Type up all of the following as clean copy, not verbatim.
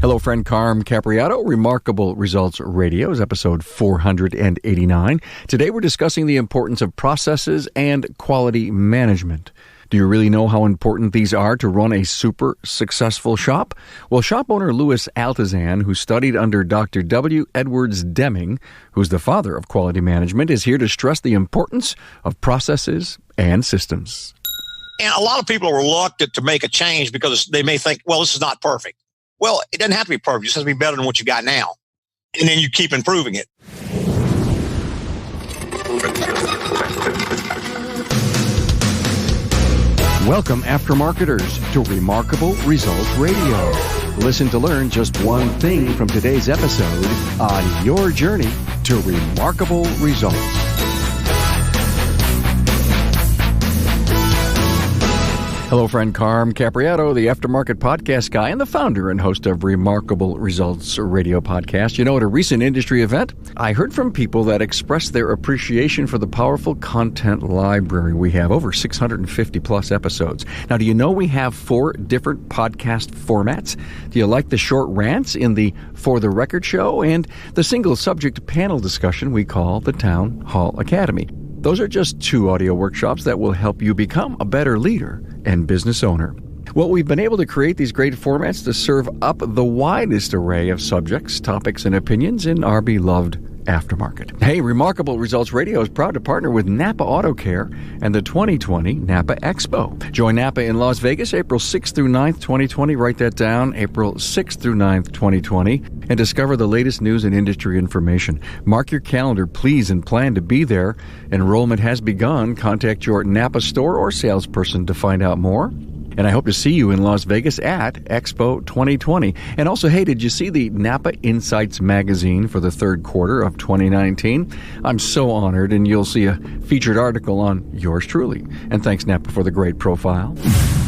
Hello, friend Carm Capriato. Remarkable Results Radio is episode 489. Today we're discussing the importance of processes and quality management. Do you really know how important these are to run a super successful shop? Well, shop owner Louis Altazan, who studied under Dr. W. Edwards Demming, who's the father of quality management, is here to stress the importance of processes and systems. And a lot of people are reluctant to make a change because they may think, well, this is not perfect. Well, it doesn't have to be perfect. It just has to be better than what you got now. And then you keep improving it. Welcome, aftermarketers, to Remarkable Results Radio. Listen to learn just one thing from today's episode on your journey to remarkable results. Hello, friend Carm Capriato, the aftermarket podcast guy and the founder and host of Remarkable Results Radio podcast. You know, at a recent industry event, I heard from people that expressed their appreciation for the powerful content library we have, over 650 plus episodes. Now, do you know we have 4 different podcast formats? Do you like the short rants in the For the Record show and the single subject panel discussion we call the Town Hall Academy? Those are just 2 audio workshops that will help you become a better leader and business owner. Well, we've been able to create these great formats to serve up the widest array of subjects, topics, and opinions in our beloved aftermarket. Hey, Remarkable Results Radio is proud to partner with Napa Auto Care and the 2020 Napa Expo. Join Napa in Las Vegas, April 6th through 9th, 2020. Write that down, April 6th through 9th, 2020, and discover the latest news and industry information. Mark your calendar, please, and plan to be there. Enrollment has begun. Contact your Napa store or salesperson to find out more. And I hope to see you in Las Vegas at Expo 2020. And also, hey, did you see the Napa Insights magazine for the third quarter of 2019? I'm so honored, and you'll see a featured article on yours truly. And thanks, Napa, for the great profile.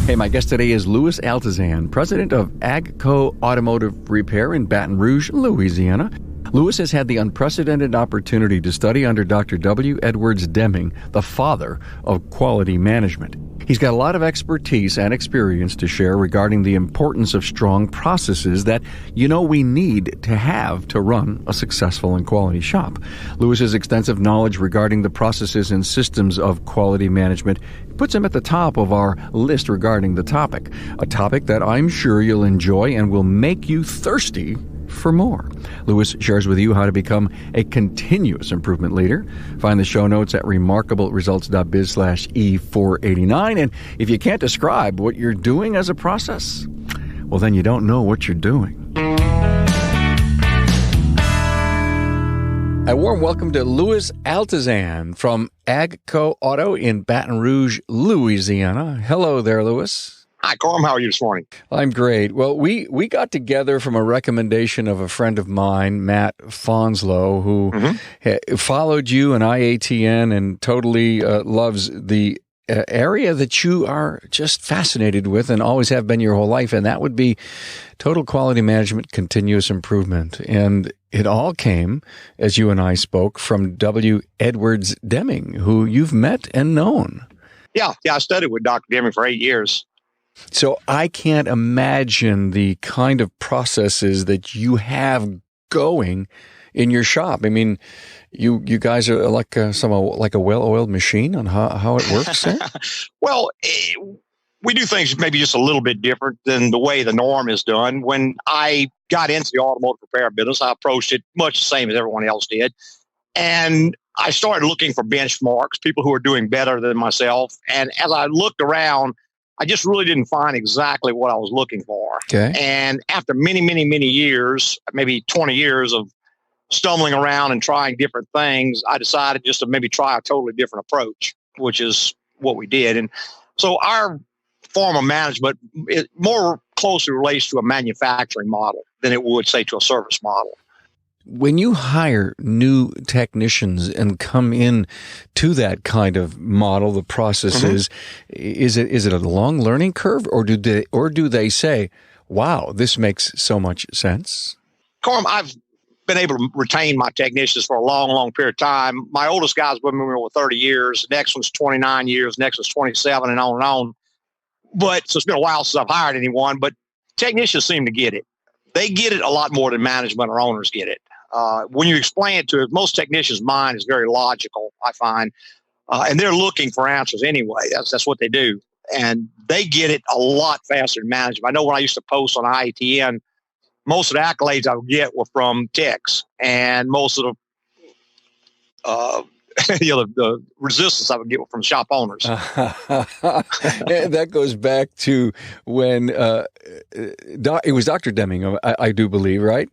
Hey, my guest today is Louis Altazan, president of AGCO Automotive Repair in Baton Rouge, Louisiana. Louis has had the unprecedented opportunity to study under Dr. W. Edwards Demming, the father of quality management. He's got a lot of expertise and experience to share regarding the importance of strong processes that, we need to have to run a successful and quality shop. Louis's extensive knowledge regarding the processes and systems of quality management puts him at the top of our list regarding the topic, a topic that I'm sure you'll enjoy and will make you thirsty for more. Louis shares with you how to become a continuous improvement leader. Find the show notes at remarkableresults.biz/E489. And if you can't describe what you're doing as a process, well, then you don't know what you're doing. A warm welcome to Louis Altazan from AGCO Auto in Baton Rouge, Louisiana. Hello there, Louis. Hi, Carm. How are you this morning? I'm great. Well, we got together from a recommendation of a friend of mine, Matt Fonslow, who followed you in IATN and totally loves the area that you are just fascinated with and always have been your whole life, and that would be total quality management, continuous improvement. And it all came, as you and I spoke, from W. Edwards Demming, who you've met and known. Yeah, I studied with Dr. Demming for 8 years. So I can't imagine the kind of processes that you have going in your shop. I mean, you guys are like a well-oiled machine on how it works. Well, we do things maybe just a little bit different than the way the norm is done. When I got into the automotive repair business, I approached it much the same as everyone else did. And I started looking for benchmarks, people who are doing better than myself. And as I looked around, I just really didn't find exactly what I was looking for. Okay. And after many, many, many years, maybe 20 years of stumbling around and trying different things, I decided just to maybe try a totally different approach, which is what we did. And so our form of management, it more closely relates to a manufacturing model than it would, say, to a service model. When you hire new technicians and come in to that kind of model, the processes, is it a long learning curve, or do they say, "Wow, this makes so much sense"? Carm, I've been able to retain my technicians for a long, long period of time. My oldest guy's been with me over 30 years. The next one's 29 years. The next one's 27, and on. But so it's been a while since I've hired anyone. But technicians seem to get it. they get it a lot more than management or owners get it. When you explain it to it, most technicians' mind is very logical, I find, and they're looking for answers anyway. That's what they do, and they get it a lot faster than management. I know when I used to post on IATN, most of the accolades I would get were from techs, and most of the the resistance I would get from shop owners. And that goes back to when it was Dr. Demming, I do believe, right?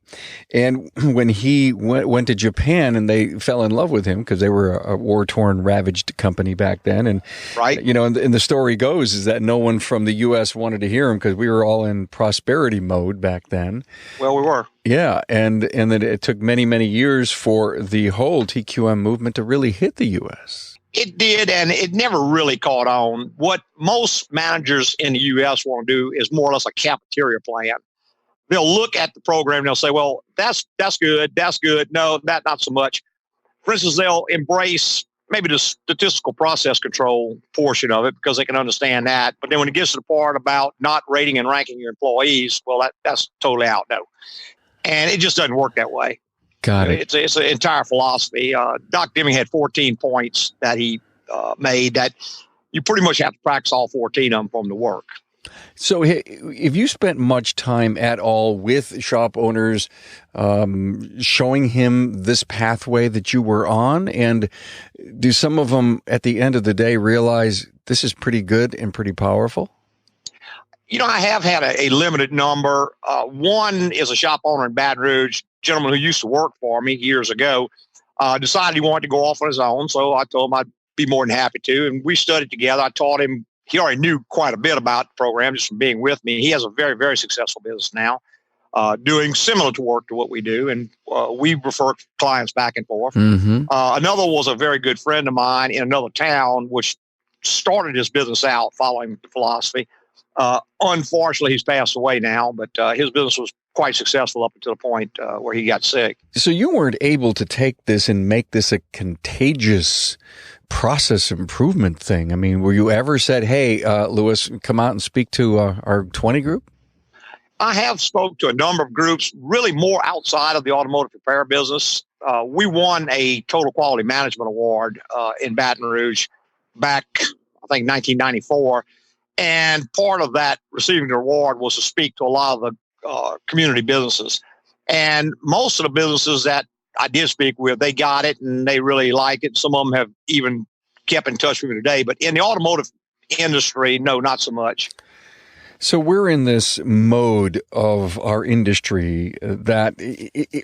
And when he went to Japan and they fell in love with him because they were a war-torn, ravaged company back then. And, right. And the story goes is that no one from the U.S. wanted to hear him because we were all in prosperity mode back then. Well, we were. Yeah, and that it took many, many years for the whole TQM movement to really hit the U.S. It did, and it never really caught on. What most managers in the U.S. want to do is more or less a cafeteria plan. They'll look at the program and they'll say, well, that's good, that's good. No, that not so much. For instance, they'll embrace maybe the statistical process control portion of it because they can understand that. But then when it gets to the part about not rating and ranking your employees, well, that's totally out. No. And it just doesn't work that way. Got it. It's an entire philosophy. Doc Demming had 14 points that he made that you pretty much have to practice all 14 of them for them to work. So if you spent much time at all with shop owners showing him this pathway that you were on, and do some of them at the end of the day realize this is pretty good and pretty powerful? I have had a limited number. One is a shop owner in Baton Rouge, gentleman who used to work for me years ago, decided he wanted to go off on his own. So I told him I'd be more than happy to. And we studied together. I taught him. He already knew quite a bit about the program just from being with me. He has a very, very successful business now, doing similar to work to what we do. And we refer clients back and forth. Mm-hmm. Another was a very good friend of mine in another town, which started his business out following the philosophy. Unfortunately, he's passed away now, but his business was quite successful up until the point where he got sick. So you weren't able to take this and make this a contagious process improvement thing. I mean, were you ever said, hey, Lewis, come out and speak to our 20 group? I have spoke to a number of groups, really more outside of the automotive repair business. We won a Total Quality Management Award in Baton Rouge back, I think, 1994. And part of that receiving the award was to speak to a lot of the community businesses. And most of the businesses that I did speak with, they got it and they really like it. Some of them have even kept in touch with me today. But in the automotive industry, no, not so much. So we're in this mode of our industry that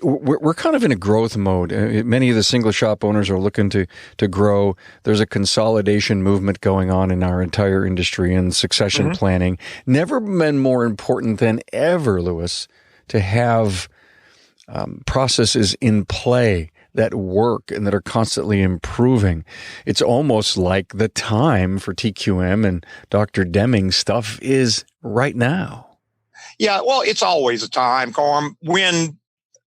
we're kind of in a growth mode. Many of the single shop owners are looking to grow. There's a consolidation movement going on in our entire industry and succession planning. Never been more important than ever, Lewis, to have processes in play that work and that are constantly improving. It's almost like the time for TQM and Dr. Demming stuff is right now. Yeah, well, it's always a time, Carm. When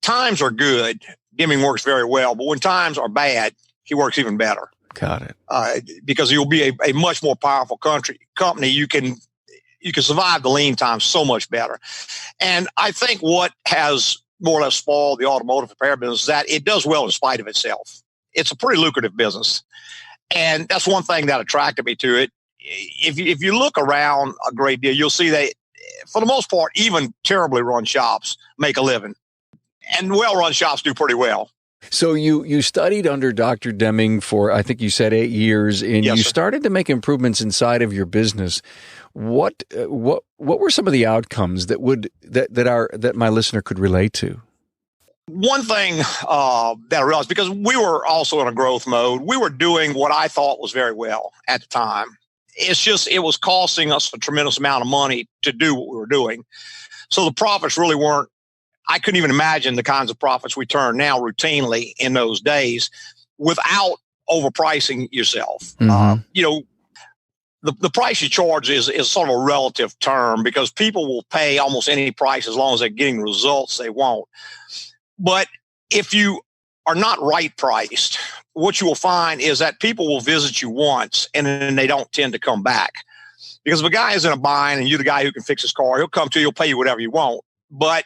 times are good, Demming works very well. But when times are bad, he works even better. Got it. Because you'll be a much more powerful company. You can survive the lean times so much better. And I think what has more or less spoiled the automotive repair business is that it does well in spite of itself. It's a pretty lucrative business. And that's one thing that attracted me to it. If you look around a great deal, you'll see that for the most part, even terribly run shops make a living. And well-run shops do pretty well. So you studied under Dr. Demming for, I think you said 8 years, and yes, you sir. started to make improvements inside of your business. What were some of the outcomes that my listener could relate to? One thing that I realized, because we were also in a growth mode, we were doing what I thought was very well at the time. It's just, it was costing us a tremendous amount of money to do what we were doing. So the profits really weren't, I couldn't even imagine the kinds of profits we turn now routinely in those days without overpricing yourself. Mm-hmm. The price you charge is sort of a relative term because people will pay almost any price as long as they're getting results they want. But if you are not right priced, what you will find is that people will visit you once and then they don't tend to come back. Because if a guy is in a bind and you're the guy who can fix his car, he'll come to you, he'll pay you whatever you want. But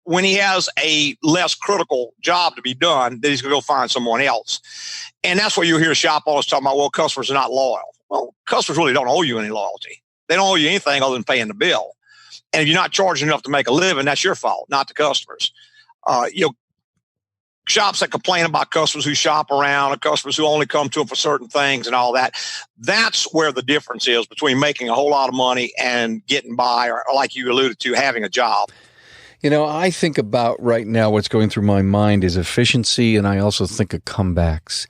when he has a less critical job to be done, then he's going to go find someone else. And that's where you hear shop owners talking about, well, customers are not loyal. Well, customers really don't owe you any loyalty. They don't owe you anything other than paying the bill. And if you're not charging enough to make a living, that's your fault, not the customers. Shops that complain about customers who shop around or customers who only come to them for certain things and all that, that's where the difference is between making a whole lot of money and getting by, or like you alluded to, having a job. You know, I think about right now what's going through my mind is efficiency, and I also think of comebacks.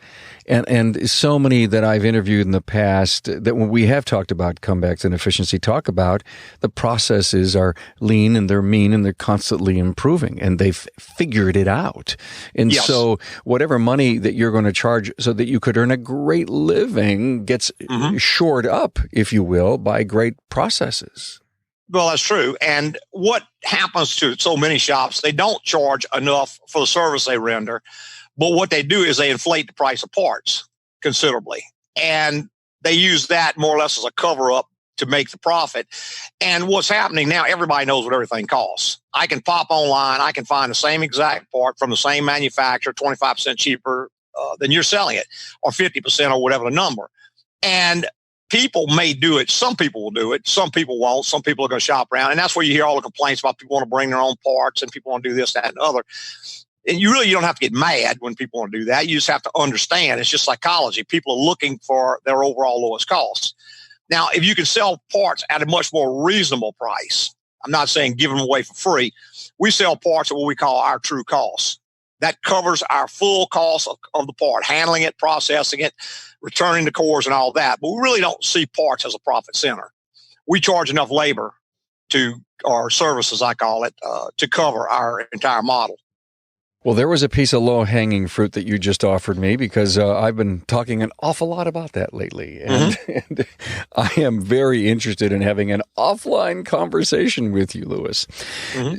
And so many that I've interviewed in the past that when we have talked about comebacks and efficiency talk about the processes are lean and they're mean and they're constantly improving and they've figured it out. And yes. So whatever money that you're going to charge so that you could earn a great living gets shored up, if you will, by great processes. Well, that's true. And what happens to so many shops, they don't charge enough for the service they render. But what they do is they inflate the price of parts considerably. And they use that more or less as a cover up to make the profit. And what's happening now, everybody knows what everything costs. I can pop online. I can find the same exact part from the same manufacturer, 25% cheaper than you're selling it, or 50% or whatever the number. And people may do it. Some people will do it. Some people won't. Some people are going to shop around. And that's where you hear all the complaints about people want to bring their own parts and people want to do this, that, and the other. And you don't have to get mad when people want to do that. You just have to understand. It's just psychology. People are looking for their overall lowest cost. Now, if you can sell parts at a much more reasonable price, I'm not saying give them away for free. We sell parts at what we call our true cost. That covers our full cost of the part, handling it, processing it, returning the cores and all that. But we really don't see parts as a profit center. We charge enough labor or service, as I call it, to cover our entire model. Well, there was a piece of low-hanging fruit that you just offered me because I've been talking an awful lot about that lately. And I am very interested in having an offline conversation with you, Louis.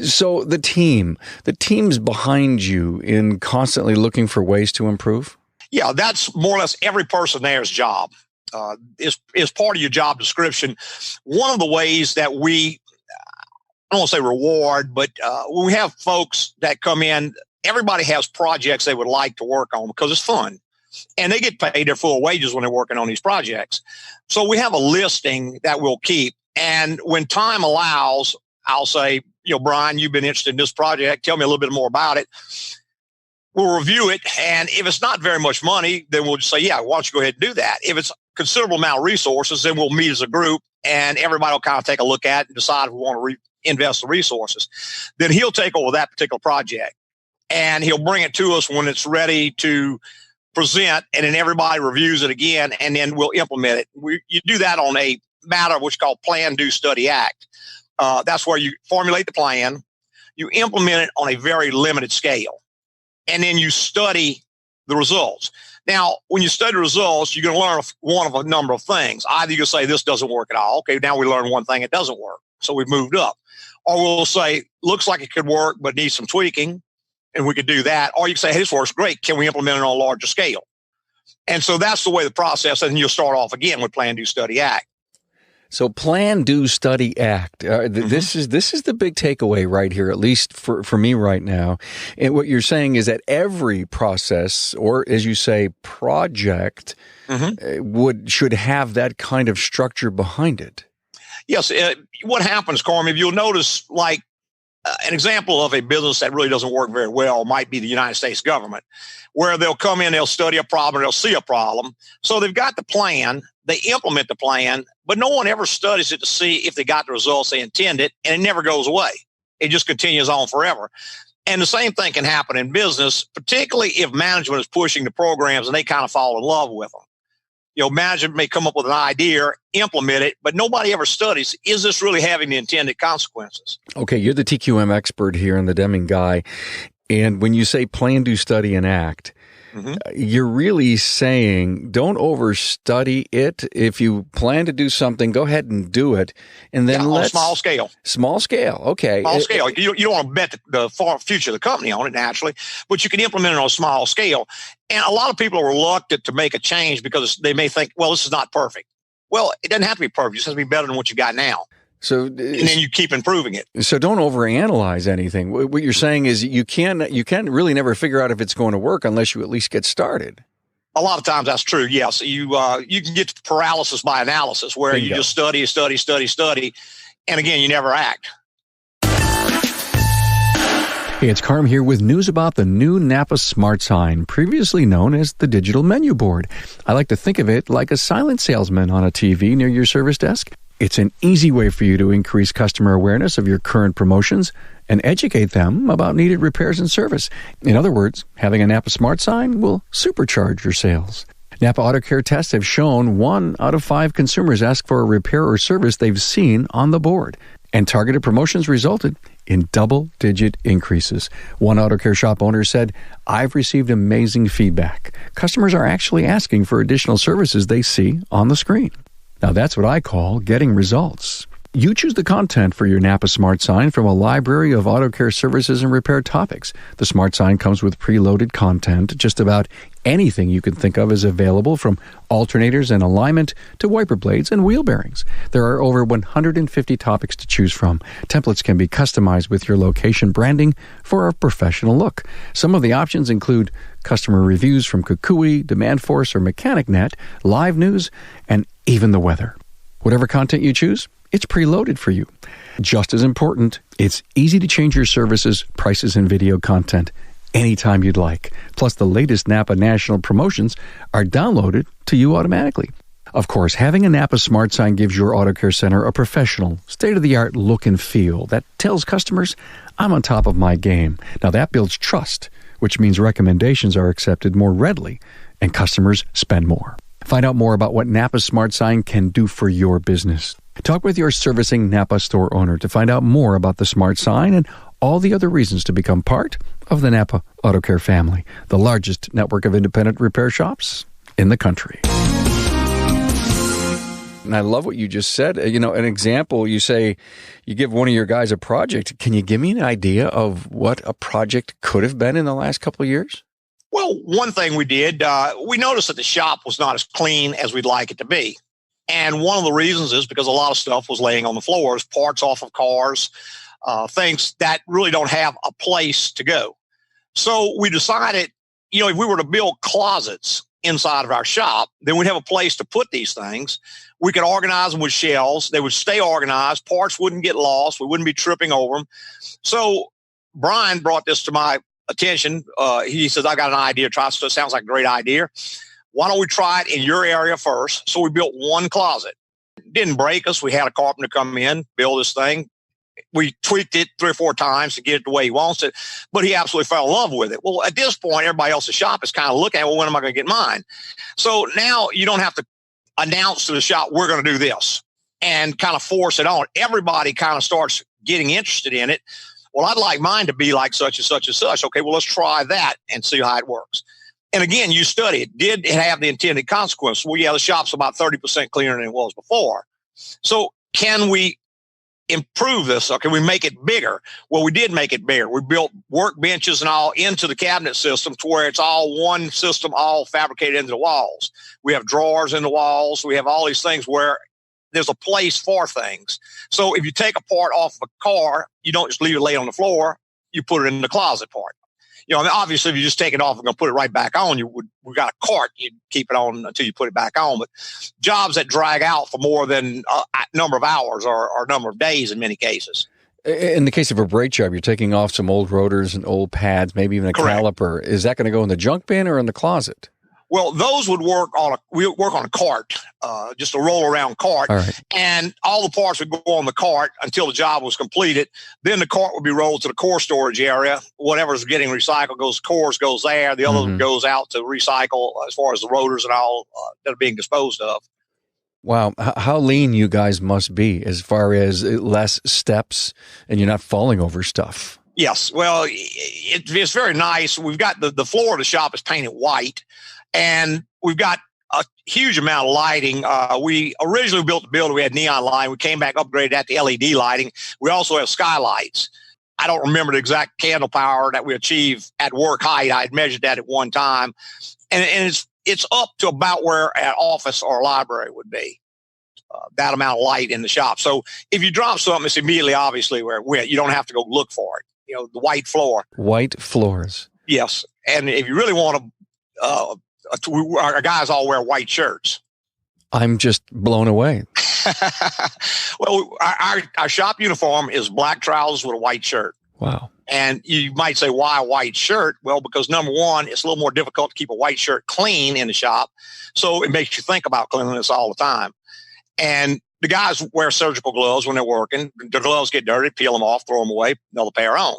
So the team's behind you in constantly looking for ways to improve? Yeah, that's more or less every person there's job. Is part of your job description. One of the ways that I don't want to say reward, but when we have folks that come in, everybody has projects they would like to work on because it's fun. And they get paid their full wages when they're working on these projects. So we have a listing that we'll keep. And when time allows, I'll say, Brian, you've been interested in this project. Tell me a little bit more about it. We'll review it. And if it's not very much money, then we'll just say, yeah, why don't you go ahead and do that? If it's a considerable amount of resources, then we'll meet as a group and everybody will kind of take a look at it and decide if we want to invest the resources. Then he'll take over that particular project. And he'll bring it to us when it's ready to present, and then everybody reviews it again, and then we'll implement it. You do that on a matter which is called Plan, Do, Study, Act. That's where you formulate the plan, you implement it on a very limited scale, and then you study the results. Now, when you study the results, you're going to learn one of a number of things. Either you can say this doesn't work at all. Okay, now we learn one thing, it doesn't work. So we've moved up. Or we'll say, looks like it could work, but needs some tweaking. And we could do that. Or you can say, hey, this works great. Can we implement it on a larger scale? And so that's the way the process, and you'll start off again with Plan, Do, Study, Act. So Plan, Do, Study, Act. This is the big takeaway right here, at least for me right now. And what you're saying is that every process, or as you say, project, should have that kind of structure behind it. Yes. What happens, Carm, if you'll notice, like, an example of a business that really doesn't work very well might be the United States government, where they'll come in, they'll study a problem, they'll see a problem. So they've got the plan, they implement the plan, but no one ever studies it to see if they got the results they intended, and it never goes away. It just continues on forever. And the same thing can happen in business, particularly if management is pushing the programs and they kind of fall in love with them. Management may come up with an idea, implement it, but nobody ever studies, is this really having the intended consequences? Okay, you're the TQM expert here and the Demming guy. And when you say Plan, Do, Study, and Act, you're really saying don't overstudy it. If you plan to do something, go ahead and do it. And then on a small scale. Small scale, okay. Small scale. You don't want to bet the far future of the company on it, naturally, but you can implement it on a small scale. And a lot of people are reluctant to make a change because they may think, well, this is not perfect. Well, it doesn't have to be perfect. It just has to be better than what you got now. So, and then you keep improving it. So don't overanalyze anything. What you're saying is you can really never figure out if it's going to work unless you at least get started. A lot of times that's true. Yes, you can get to paralysis by analysis, where Bingo. you just study, and again, you never act. Hey, it's Carm here with news about the new Napa Smart Sign, previously known as the digital menu board. I like to think of it like a silent salesman on a TV near your service desk. It's an easy way for you to increase customer awareness of your current promotions and educate them about needed repairs and service. In other words, having a Napa Smart Sign will supercharge your sales. Napa Auto Care tests have shown 1 out of 5 consumers ask for a repair or service they've seen on the board. And targeted promotions resulted in double-digit increases. One auto care shop owner said, "I've received amazing feedback. Customers are actually asking for additional services they see on the screen." Now that's what I call getting results. You choose the content for your Napa Smart Sign from a library of auto care services and repair topics. The Smart Sign comes with preloaded content. Just about anything you can think of is available, from alternators and alignment to wiper blades and wheel bearings. There are over 150 topics to choose from. Templates can be customized with your location branding for a professional look. Some of the options include customer reviews from Kukui, Demand Force, or MechanicNet, live news, and even the weather. Whatever content you choose, it's preloaded for you. Just as important, it's easy to change your services, prices, and video content anytime you'd like. Plus, the latest Napa national promotions are downloaded to you automatically. Of course, having a Napa Smart Sign gives your auto care center a professional, state-of-the-art look and feel that tells customers, "I'm on top of my game." Now, that builds trust, which means recommendations are accepted more readily and customers spend more. Find out more about what Napa Smart Sign can do for your business. Talk with your servicing Napa store owner to find out more about the Smart Sign and all the other reasons to become part of the Napa Auto Care family, the largest network of independent repair shops in the country. And I love what you just said. An example, you say you give one of your guys a project. Can you give me an idea of what a project could have been in the last couple of years? Well, one thing we did, we noticed that the shop was not as clean as we'd like it to be. And one of the reasons is because a lot of stuff was laying on the floors, parts off of cars, things that really don't have a place to go. So we decided, if we were to build closets inside of our shop, then we'd have a place to put these things. We could organize them with shelves. They would stay organized. Parts wouldn't get lost. We wouldn't be tripping over them. So Brian brought this to my attention. He says, "I got an idea. Try it. Sounds like a great idea. Why don't we try it in your area first?" So we built one closet. It didn't break us. We had a carpenter come in, build this thing. We tweaked it 3 or 4 times to get it the way he wants it, but he absolutely fell in love with it. Well, at this point, everybody else's shop is kind of looking at, well, when am I going to get mine? So now you don't have to announce to the shop, we're going to do this, and kind of force it on. Everybody kind of starts getting interested in it. Well, I'd like mine to be like such and such and such. Okay, well, let's try that and see how it works. And again, you study it. Did it have the intended consequence? Well, yeah, the shop's about 30% cleaner than it was before. So can we improve this? Or can we make it bigger? Well, we did make it bigger. We built workbenches and all into the cabinet system to where it's all one system, all fabricated into the walls. We have drawers in the walls. We have all these things where there's a place for things. So if you take a part off of a car, you don't just leave it lay on the floor. You put it in the closet part. Obviously, if you just take it off and go put it right back on, we got a cart, you'd keep it on until you put it back on. But jobs that drag out for more than a number of hours or a number of days in many cases. In the case of a brake job, you're taking off some old rotors and old pads, maybe even a Correct. Caliper. Is that going to go in the junk bin or in the closet? Well, those would work on a cart, just a roll around cart. All right. And all the parts would go on the cart until the job was completed. Then the cart would be rolled to the core storage area. Whatever's getting recycled cores goes there. The other goes out to recycle as far as the rotors and all that are being disposed of. Wow. How lean you guys must be as far as less steps and you're not falling over stuff. Yes. Well, it's very nice. We've got the floor of the shop is painted white. And we've got a huge amount of lighting. We originally built the building. We had neon lighting. We came back, upgraded that to LED lighting. We also have skylights. I don't remember the exact candle power that we achieved at work height. I had measured that at one time. And it's up to about where an office or a library would be. that amount of light in the shop. So if you drop something, it's immediately obviously where it went. You don't have to go look for it. The white floor. White floors. Yes. And if you really want to, our guys all wear white shirts. I'm just blown away. Well, our shop uniform is black trousers with a white shirt. Wow. And you might say, why a white shirt? Well, because number one, it's a little more difficult to keep a white shirt clean in the shop. So it makes you think about cleanliness all the time. And the guys wear surgical gloves when they're working. The gloves get dirty, peel them off, throw them away, another pair on.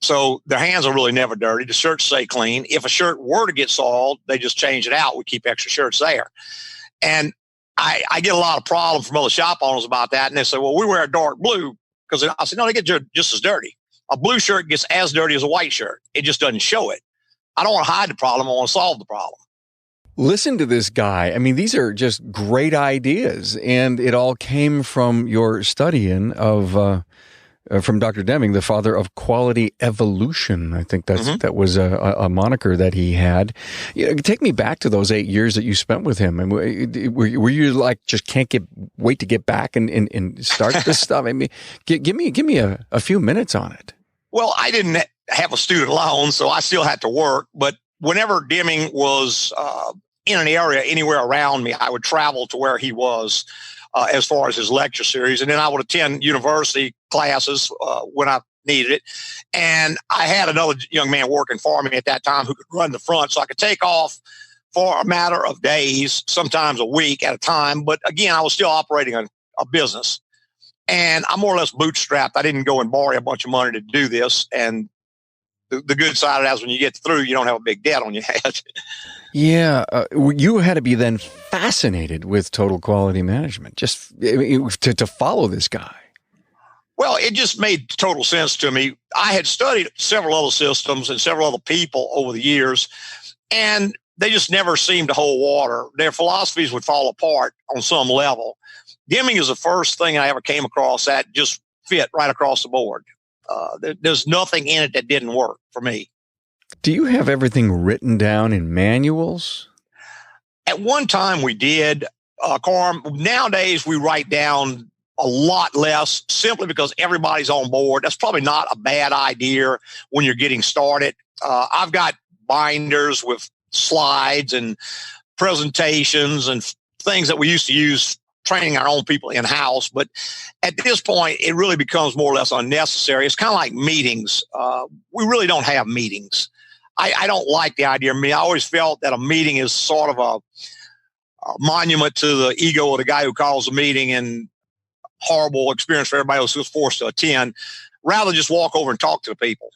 So their hands are really never dirty. The shirts stay clean. If a shirt were to get soiled, they just change it out. We keep extra shirts there. And I get a lot of problems from other shop owners about that. And they say, well, we wear a dark blue. Because I said, no, they get just as dirty. A blue shirt gets as dirty as a white shirt. It just doesn't show it. I don't want to hide the problem. I want to solve the problem. Listen to this guy. I mean, these are just great ideas. And it all came from your studying of from Dr. Demming, the father of quality evolution. I think that was a moniker that he had. Take me back to those 8 years that you spent with him. And were you like, just can't wait to get back and start this stuff? I mean, give me a few minutes on it. Well, I didn't have a student loan, so I still had to work. But whenever Demming was in an area anywhere around me, I would travel to where he was. As far as his lecture series. And then I would attend university classes when I needed it. And I had another young man working for me at that time who could run the front. So I could take off for a matter of days, sometimes a week at a time. But again, I was still operating a business. And I'm more or less bootstrapped. I didn't go and borrow a bunch of money to do this. And the good side of that is when you get through, you don't have a big debt on your head. Yeah, you had to be then fascinated with total quality management, just to follow this guy. Well, it just made total sense to me. I had studied several other systems and several other people over the years, and they just never seemed to hold water. Their philosophies would fall apart on some level. Demming is the first thing I ever came across that just fit right across the board. There's nothing in it that didn't work for me. Do you have everything written down in manuals? At one time we did, Carm. Nowadays we write down a lot less simply because everybody's on board. That's probably not a bad idea when you're getting started. I've got binders with slides and presentations and things that we used to use training our own people in-house. But at this point, it really becomes more or less unnecessary. It's kind of like meetings. We really don't have meetings. I don't like the idea of me. I always felt that a meeting is sort of a monument to the ego of the guy who calls a meeting and horrible experience for everybody else who's forced to attend. Rather just walk over and talk to the people.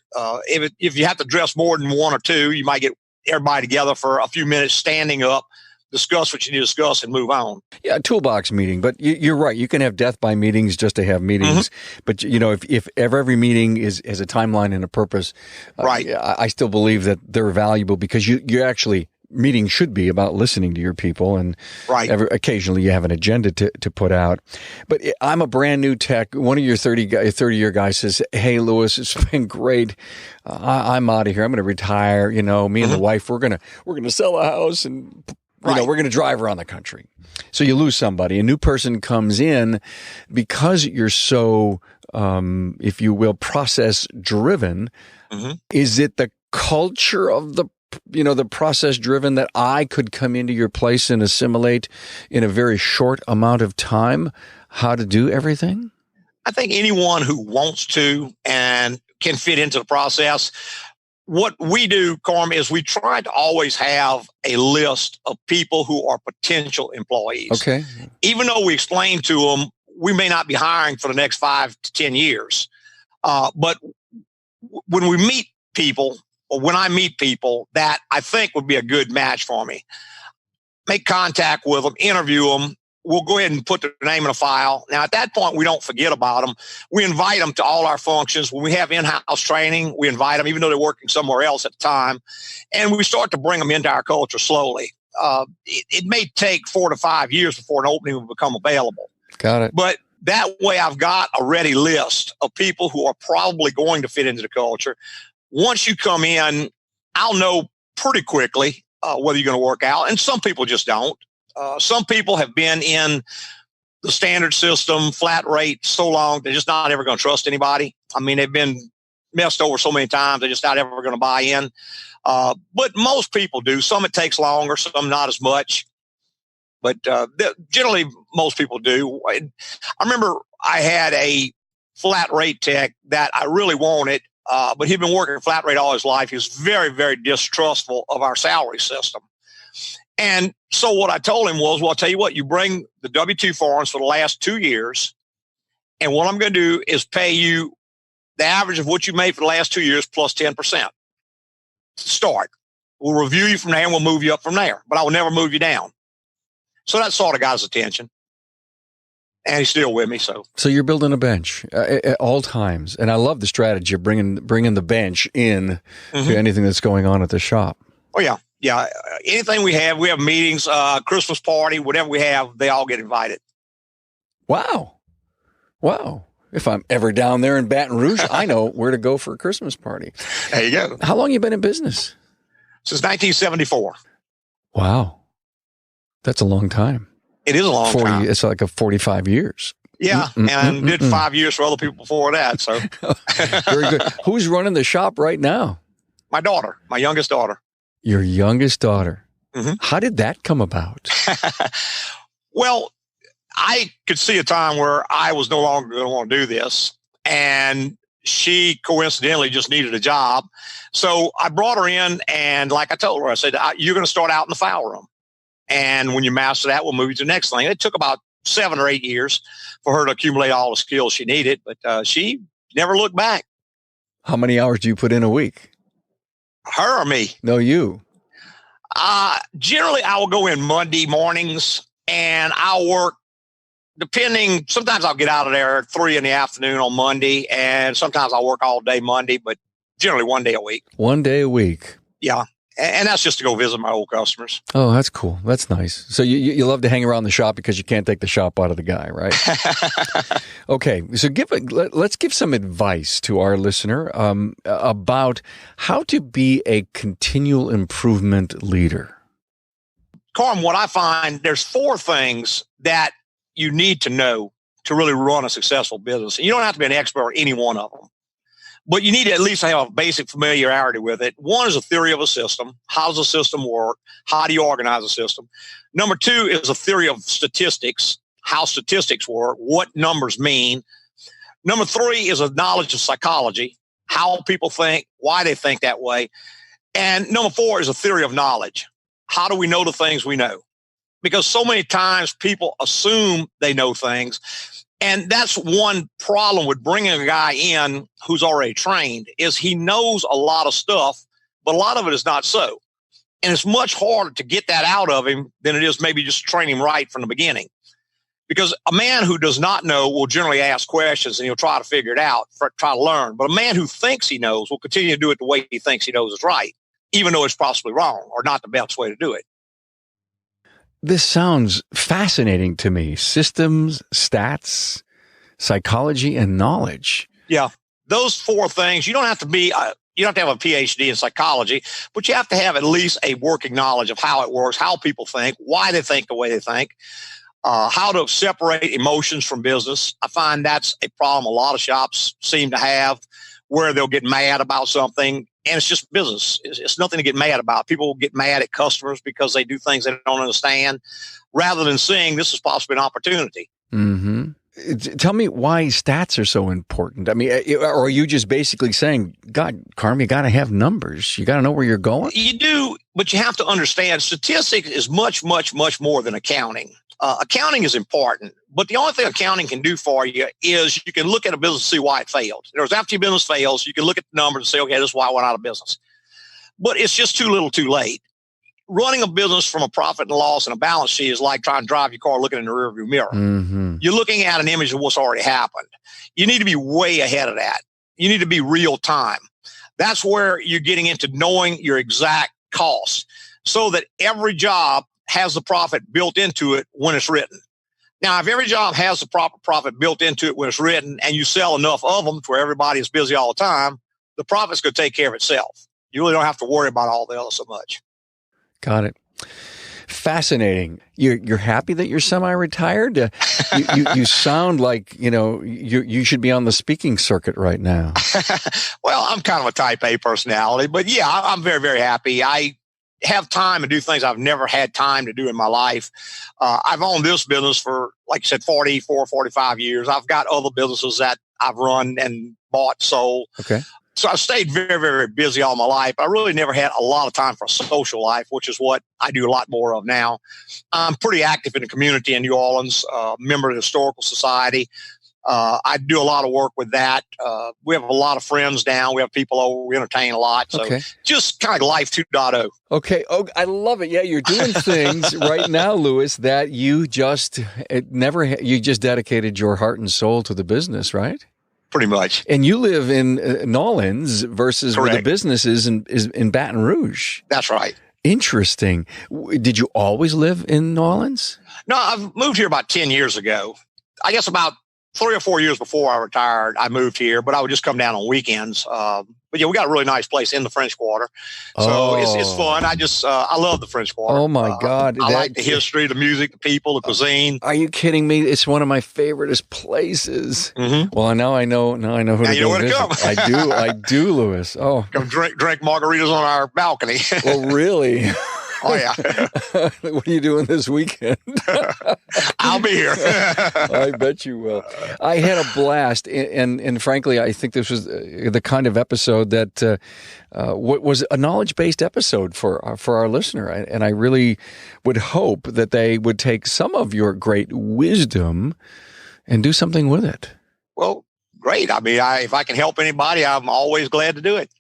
If you have to dress more than one or two, you might get everybody together for a few minutes standing up, discuss what you need to discuss, and move on. Yeah, a toolbox meeting. But you're right. You can have death by meetings just to have meetings. But, if every meeting has a timeline and a purpose, right. I still believe that they're valuable because you actually, meetings should be about listening to your people. And right. Occasionally you have an agenda to put out. But I'm a brand new tech. One of your 30-year guys says, hey, Louis, it's been great. I'm out of here. I'm going to retire. Me and the wife, we're going to sell a house and we're going to drive around the country. So you lose somebody. A new person comes in because you're so, if you will, process driven. Is it the culture of the process driven that I could come into your place and assimilate in a very short amount of time how to do everything? I think anyone who wants to and can fit into the process. What we do, Carm, is we try to always have a list of people who are potential employees. Okay. Even though we explain to them, we may not be hiring for the next 5 to 10 years. But when we meet people, or when I meet people that I think would be a good match for me, make contact with them, interview them. We'll go ahead and put their name in a file. Now, at that point, we don't forget about them. We invite them to all our functions. When we have in-house training, we invite them, even though they're working somewhere else at the time. And we start to bring them into our culture slowly. It may take 4 to 5 years before an opening will become available. Got it. But that way, I've got a ready list of people who are probably going to fit into the culture. Once you come in, I'll know pretty quickly whether you're going to work out. And some people just don't. Some people have been in the standard system, flat rate, so long, they're just not ever going to trust anybody. I mean, they've been messed over so many times, they're just not ever going to buy in. But most people do. Some it takes longer, some not as much. But generally, most people do. I remember I had a flat rate tech that I really wanted, but he'd been working flat rate all his life. He was very, very distrustful of our salary system. And so what I told him was, well, I'll tell you what, you bring the W-2 forms for the last 2 years, and what I'm going to do is pay you the average of what you made for the last 2 years plus 10%. Start. We'll review you from there, and we'll move you up from there. But I will never move you down. So that sort of got his attention. And he's still with me. So you're building a bench at all times. And I love the strategy of bringing the bench in to anything that's going on at the shop. Oh, yeah. Yeah, anything we have meetings, Christmas party, whatever we have, they all get invited. Wow. If I'm ever down there in Baton Rouge, I know where to go for a Christmas party. There you go. How long you been in business? Since 1974. Wow. That's a long time. It is a long time. It's like 45 years. Yeah, and did 5 years for other people before that. So very good. Who's running the shop right now? My daughter, my youngest daughter. Your youngest daughter. Mm-hmm. How did that come about? Well, I could see a time where I was no longer going to want to do this. And she coincidentally just needed a job. So I brought her in, and like I told her, I said, you're going to start out in the file room. And when you master that, we'll move you to the next thing. It took about 7 or 8 years for her to accumulate all the skills she needed, but she never looked back. How many hours do you put in a week? Her or me? No, you. Generally, I will go in Monday mornings, and I'll work depending. Sometimes I'll get out of there at 3 in the afternoon on Monday, and sometimes I'll work all day Monday, but generally 1 day a week. 1 day a week. Yeah. And that's just to go visit my old customers. Oh, that's cool. That's nice. So you love to hang around the shop because you can't take the shop out of the guy, right? Okay. So let's give some advice to our listener about how to be a continual improvement leader. Carm, what I find, there's 4 things that you need to know to really run a successful business. And you don't have to be an expert in any one of them. But you need to at least have a basic familiarity with it. 1 is a theory of a system. How does a system work? How do you organize a system? Number 2 is a theory of statistics, how statistics work, what numbers mean. Number 3 is a knowledge of psychology, how people think, why they think that way. And number 4 is a theory of knowledge. How do we know the things we know? Because so many times people assume they know things. And that's one problem with bringing a guy in who's already trained is he knows a lot of stuff, but a lot of it is not so. And it's much harder to get that out of him than it is maybe just train him right from the beginning. Because a man who does not know will generally ask questions and he'll try to figure it out, try to learn. But a man who thinks he knows will continue to do it the way he thinks he knows is right, even though it's possibly wrong or not the best way to do it. This sounds fascinating to me. Systems, stats, psychology, and knowledge. Yeah. Those 4 things, you don't have to be, you don't have to have a PhD in psychology, but you have to have at least a working knowledge of how it works, how people think, why they think the way they think, how to separate emotions from business. I find that's a problem a lot of shops seem to have, where they'll get mad about something. And it's just business. It's nothing to get mad about. People get mad at customers because they do things they don't understand, rather than seeing this is possibly an opportunity. Mm-hmm. Tell me why stats are so important. I mean, or are you just basically saying, God, Carm, you got to have numbers. You got to know where you're going? You do, but you have to understand statistics is much, much, much more than accounting. Accounting is important, but the only thing accounting can do for you is you can look at a business and see why it failed. In other words, after your business fails, you can look at the numbers and say, okay, this is why I went out of business. But it's just too little too late. Running a business from a profit and loss and a balance sheet is like trying to drive your car looking in the rearview mirror. Mm-hmm. You're looking at an image of what's already happened. You need to be way ahead of that. You need to be real time. That's where you're getting into knowing your exact costs so that every job has the profit built into it when it's written. Now, if every job has the proper profit built into it when it's written and you sell enough of them to where everybody is busy all the time, the profit's going to take care of itself. You really don't have to worry about all the other so much. Got it. Fascinating. You're happy that you're semi-retired? You sound like, you should be on the speaking circuit right now. Well, I'm kind of a type A personality, but yeah, I'm very, very happy. I have time to do things I've never had time to do in my life. I've owned this business for, like you said, 44, 45 years. I've got other businesses that I've run and bought, sold. Okay. So I've stayed very, very, very busy all my life. I really never had a lot of time for social life, which is what I do a lot more of now. I'm pretty active in the community in New Orleans, member of the Historical Society. I do a lot of work with that. We have a lot of friends down. We have people over. We entertain a lot. So just kind of life 2.0. Okay. Oh, I love it. Yeah, you're doing things right now, Louis, that you just dedicated your heart and soul to the business, right? Pretty much. And you live in New Orleans versus Correct. where the business is in Baton Rouge. That's right. Interesting. Did you always live in New Orleans? No, I've moved here about 10 years ago. I guess about 3 or 4 years before I retired, I moved here, but I would just come down on weekends. But yeah, we got a really nice place in the French Quarter. So it's fun. I love the French Quarter. Oh my God. I like the history, the music, the people, the cuisine. Are you kidding me? It's one of my favorite places. Mm-hmm. Well, now I know who now to you know go where to visit. come. I do, Louis. Oh. Come drink margaritas on our balcony. Well, really? Oh, yeah. What are you doing this weekend? I'll be here. I bet you will. I had a blast, and frankly, I think this was the kind of episode that was a knowledge-based episode for our listener, and I really would hope that they would take some of your great wisdom and do something with it. Well, great. I mean, if I can help anybody, I'm always glad to do it.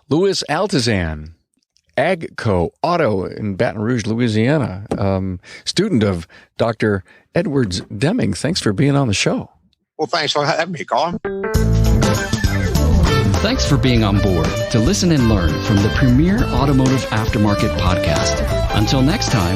Louis Altazan, AGCO Auto in Baton Rouge, Louisiana, student of Dr. Edwards Demming. Thanks for being on the show. Well, thanks for having me, Carm. Thanks for being on board to listen and learn from the premier automotive aftermarket podcast. Until next time,